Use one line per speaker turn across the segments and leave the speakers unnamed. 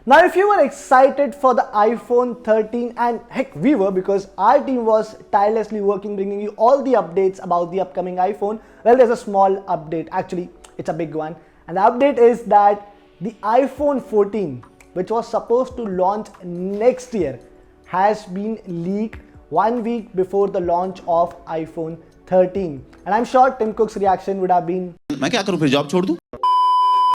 Now, if you were excited for the iPhone 13, and heck we were, because our team was tirelessly working bringing you all the updates about the upcoming iPhone, well, there's a small update. Actually, it's a big one. And the update is that the iPhone 14, which was supposed to launch next year, has been leaked 1 week before the launch of iPhone 13. And I'm sure Tim Cook's reaction would have been,
मैं क्या करूं फिर job छोड़ दूं?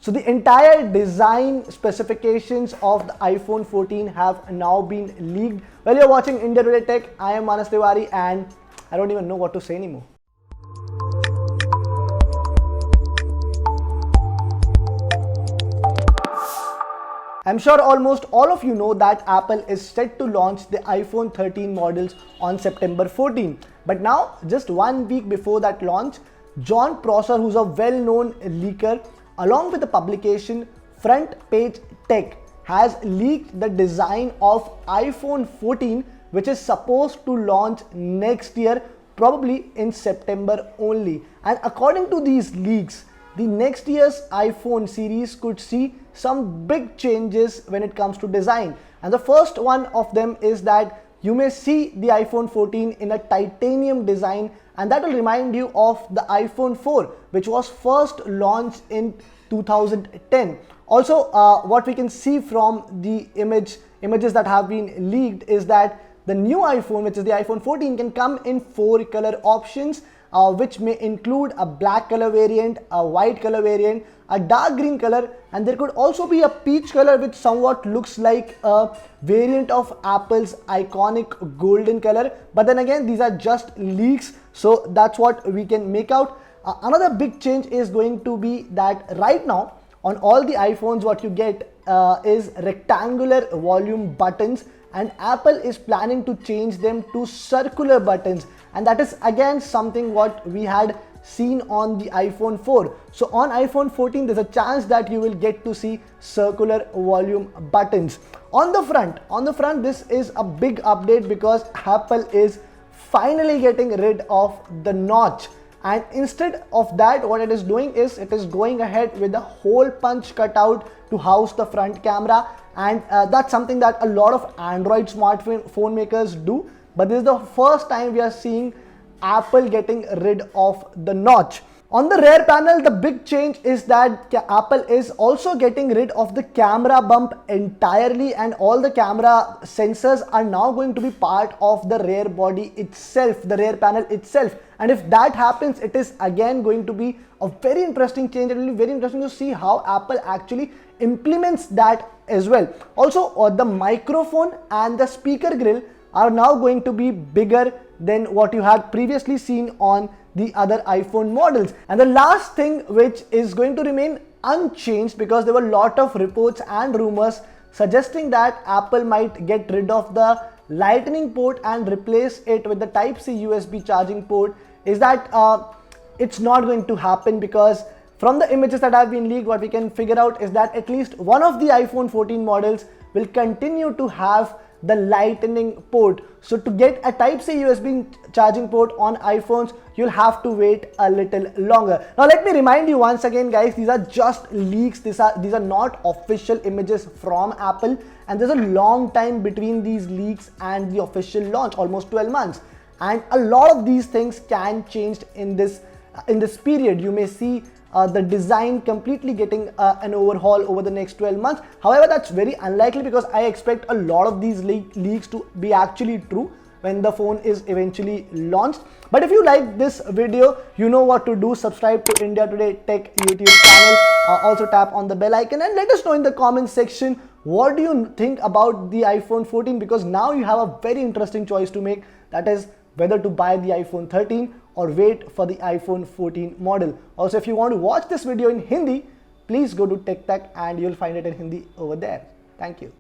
So the entire design specifications of the iPhone 14 have now been leaked. Well, you're watching India Today Tech. I am Manas Tiwari and I don't even know what to say anymore. I'm sure almost all of you know that Apple is set to launch the iPhone 13 models on September 14. But now, just 1 week before that launch, John Prosser, who's a well-known leaker, along with the publication Front Page Tech, has leaked the design of iPhone 14, which is supposed to launch next year, probably in September only. And according to these leaks, the next year's iPhone series could see some big changes when it comes to design. And the first one of them is that you may see the iPhone 14 in a titanium design, and that will remind you of the iPhone 4, which was first launched in 2010. Also, what we can see from the images that have been leaked is that the new iPhone, which is the iPhone 14, can come in 4 color options, which may include a black color variant, a white color variant, a dark green color, and there could also be a peach color which somewhat looks like a variant of Apple's iconic golden color. But then again, these are just leaks, so that's what we can make out. Another big change is going to be that right now on all the iPhones what you get is rectangular volume buttons, and Apple is planning to change them to circular buttons, and that is again something what we had seen on the iPhone 4. So on iPhone 14 there's a chance that you will get to see circular volume buttons. On the front this is a big update because Apple is finally getting rid of the notch, and instead of that what it is doing is it is going ahead with a hole punch cutout to house the front camera, and that's something that a lot of Android smartphone makers do, but this is the first time we are seeing Apple getting rid of the notch. On the rear panel, the big change is that Apple is also getting rid of the camera bump entirely, and all the camera sensors are now going to be part of the rear body itself, the rear panel itself. And if that happens, it is again going to be a very interesting change. It will be very interesting to see how Apple actually implements that as well. Also, the microphone and the speaker grill are now going to be bigger than what you had previously seen on the other iPhone models. And the last thing which is going to remain unchanged, because there were a lot of reports and rumors suggesting that Apple might get rid of the Lightning port and replace it with the Type-C USB charging port, is that it's not going to happen, because from the images that have been leaked, what we can figure out is that at least one of the iPhone 14 models will continue to have the Lightning port. So to get a Type-C USB charging port on iPhones, you'll have to wait a little longer. Now let me remind you once again, guys, these are just leaks. These are not official images from Apple, and there's a long time between these leaks and the official launch, almost 12 months. And a lot of these things can change in this period. You may see the design completely getting an overhaul over the next 12 months. However, that's very unlikely, because I expect a lot of these leaks to be actually true when the phone is eventually launched. But if you like this video, you know what to do. Subscribe to India Today Tech YouTube channel. Also tap on the bell icon and let us know in the comment section what do you think about the iPhone 14, because now you have a very interesting choice to make, that is whether to buy the iPhone 13 or wait for the iPhone 14 model. Also, if you want to watch this video in Hindi, please go to TechTech and you'll find it in Hindi over there. Thank you.